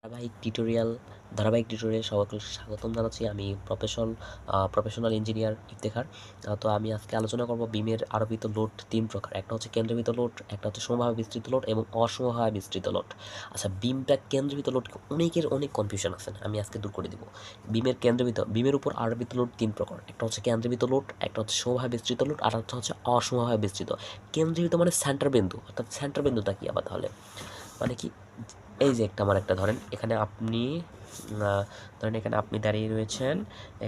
ধারাবাহিক টিউটোরিয়াল সকলকে স্বাগতম জানাচ্ছি। আমি প্রফেশনাল ইঞ্জিনিয়ার ইফতেখার। তো আমি আজকে আলোচনা করব বিমের আরোপিত লোড ৩ প্রকার। একটা হচ্ছে কেন্দ্রীভূত লোড, একটা হচ্ছে সমভাবে বিস্তৃত লোড এবং অসমভাবে বিস্তৃত লোড। আচ্ছা, বিমটা কেন্দ্রীভূত লোড অনেক কনফিউশন আছে, আমি আজকে দূর করে দিব। বিমের উপর আরোপিত লোড ৩ প্রকার। একটা হচ্ছে কেন্দ্রীভূত লোড, একটা হচ্ছে সমভাবে বিস্তৃত লোড, আর একটা হচ্ছে অসমভাবে বিস্তৃত। কেন্দ্রীভূত মানে সেন্টার বিন্দু, অর্থাৎ সেন্টার বিন্দুটা কি আবার তাহলে মানে কি? এই যে আমার একটা ধরেন, এখানে আপনি দাঁড়িয়ে রয়েছেন,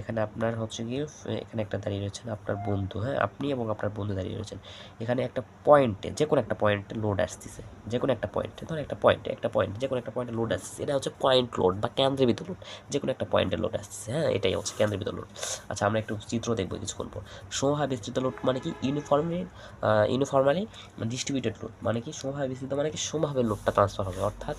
এখানে আপনার হচ্ছে গিয়ে এখানে একটা দাঁড়িয়ে রয়েছেন আপনার বন্ধু, হ্যাঁ, আপনি এবং আপনার বন্ধু দাঁড়িয়ে রয়েছেন। এখানে একটা পয়েন্টে, যে কোনো একটা পয়েন্টে লোড আসতেছে, যে কোনো একটা পয়েন্টে, ধরেন একটা পয়েন্টে যে কোনো একটা পয়েন্টে লোড আসতেছে। এটা হচ্ছে পয়েন্ট লোড বা কেন্দ্রীভূত লোড। যে কোনো একটা পয়েন্টে লোড আসতেছে, হ্যাঁ, এটাই হচ্ছে কেন্দ্রীভূত লোড। আচ্ছা, আমরা একটু চিত্র দেখবো কিছুক্ষণ পর। সমভাবে বিস্তৃত লোড মানে কি? ইউনিফর্মালি ডিস্ট্রিবিউটেড লোড মানে কি? সমভাবে বিস্তৃত মানে কি? সমভাবে লোডটা ট্রান্সফার হবে, অর্থাৎ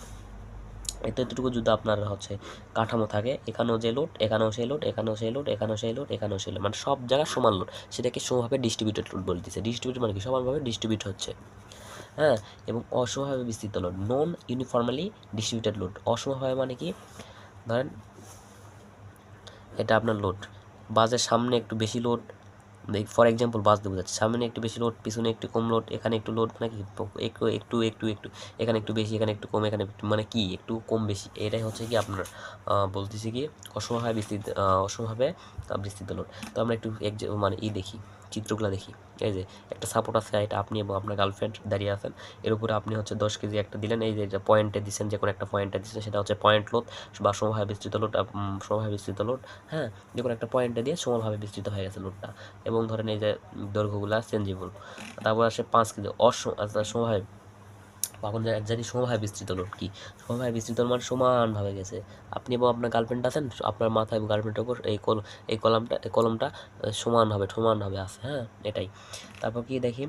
এতটুকু যদি আপনার হচ্ছে কাঠামো থাকে, এখানেও যে লোড, এখানেও সেই লোড, এখানেও সেই লোড, এখানেও সেই লোড, এখানেও সেই লোড, মানে সব জায়গায় সমান লোড, সেটাকে সমভাবে ডিস্ট্রিবিউটেড লোড বলে দিচ্ছে। ডিস্ট্রিবিউটেড মানে কি? সমানভাবে ডিস্ট্রিবিউট হচ্ছে, হ্যাঁ। এবং অসমভাবে বিস্তৃত লোড, নন ইউনিফর্মালি ডিস্ট্রিবিউটেড লোড। অসমভাবে মানে কি? ধরেন এটা আপনার লোড, বাসের সামনে একটু বেশি লোড, ফর এক্সাম্পল বাস দিয়ে বোঝাচ্ছে, সামনে একটু বেশি লোড, পিছনে একটু কম লোড, এখানে একটু লোড মানে কি? একটু এখানে একটু বেশি, এখানে একটু কম, এখানে মানে কি একটু কম বেশি। এটাই হচ্ছে কি আপনার বলতেছি কি অসমভাবে বিস্তৃত লোড। তো আমরা একটু মানে দেখি, চিত্রগুলো দেখি। এই যে একটা সাপোর্ট আছে, এটা আপনি এবং আপনার গার্লফ্রেন্ড দাঁড়িয়ে আছেন। এর উপরে আপনি হচ্ছে 10 কেজি একটা দিলেন, এই যে পয়েন্টে দিচ্ছেন, যে কোনো একটা পয়েন্টে দিচ্ছেন, সেটা হচ্ছে পয়েন্ট লোড বা সমভাবে বিস্তৃত লোড, হ্যাঁ। যে কোনো একটা পয়েন্টে দিয়ে সমভাবে বিস্তৃত হয়ে গেছে লোডটা। এবং ধরেন এই যে দৈর্ঘ্যগুলো চেঞ্জেবল। তারপর আসে 5 কেজি সমভাবে। এখন জানি সমভাবে বিস্তৃত লোড কি? সমভাবে বিস্তৃত মানে সমানভাবে গেছে। আপনি এবং আপনার গার্লফ্রেন্ড আছেন, আপনার মাথা এবং গার্লফ্রেন্ডের উপর এই কলমটা আছে, হ্যাঁ, এটাই। তারপর কি দেখি,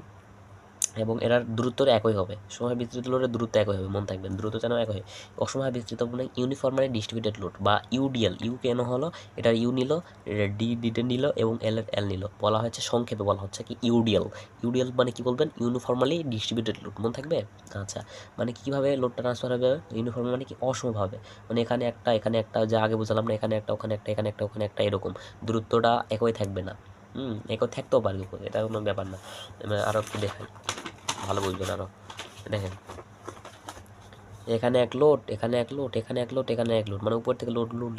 এবং এরার দূরত্ব একই হবে। সময় বিস্তৃত লোডের দূরত্ব একই হবে, মনে থাকবেন, দূরত্ব যেন একই হয়। অসময় বিস্তৃত মানে ইউনিফর্মালি ডিস্ট্রিবিউটেড লোড বা ইউডিএল। ইউ কেন হলো? এটার ইউ নিল, এটা ডিতে নিল এবং এল নিল, বলা হচ্ছে সংক্ষেপে বলা হচ্ছে কি ইউডিএল। ইউডিএল মানে কি বলবেন? ইউনিফর্মালি ডিস্ট্রিবিউটেড লোড, মনে থাকবে? আচ্ছা, মানে কীভাবে লোডটা ট্রান্সফার হবে? ইউনিফর্ম মানে কি? অসমভাবে, মানে এখানে একটা, যে আগে বুঝলাম না, এখানে একটা, ওখানে একটা, এখানে একটা, ওখানে একটা, এরকম দূরত্বটা একই থাকবে না। একই থাকতেও পারে, এটা কোনো ব্যাপার না। আরও একটু দেখাই, ভালো বুঝবেন আরও। দেখেন, এখানে এক লোড, এখানে এক লোড, এখানে এক লোড, এখানে এক লোড, মানে উপর থেকে লোড লোড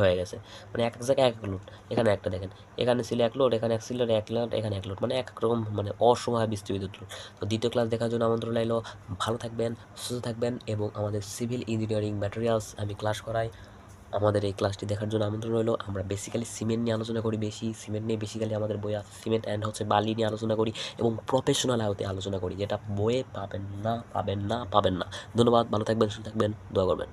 হয়ে গেছে, মানে এক জায়গায় এক লোড। এখানে একটা দেখেন, এখানে ছিল এক লোড, এখানে এক ছিল এক লোড, এখানে এক লোড, মানে এক রকম, মানে অসময় বিস্তৃত লোড। তো দ্বিতীয় ক্লাস দেখার জন্য আমন্ত্রণ রইলো। ভালো থাকবেন, সুস্থ থাকবেন, এবং আমাদের সিভিল ইঞ্জিনিয়ারিং ম্যাটেরিয়ালস আমি ক্লাস করাই। আমাদের এই ক্লাসটি দেখার জন্য আমন্ত্রণ রইলো। আমরা বেসিক্যালি সিমেন্ট নিয়ে আলোচনা করি, সিমেন্ট নিয়ে বেসিক্যালি আমাদের বই আছে। সিমেন্ট অ্যান্ড হচ্ছে বালি নিয়ে আলোচনা করি এবং প্রফেশনাল আয়তে আলোচনা করি, যেটা বইয়ে পাবেন না। ধন্যবাদ, ভালো থাকবেন, সুস্থ থাকবেন, দোয়া করবেন।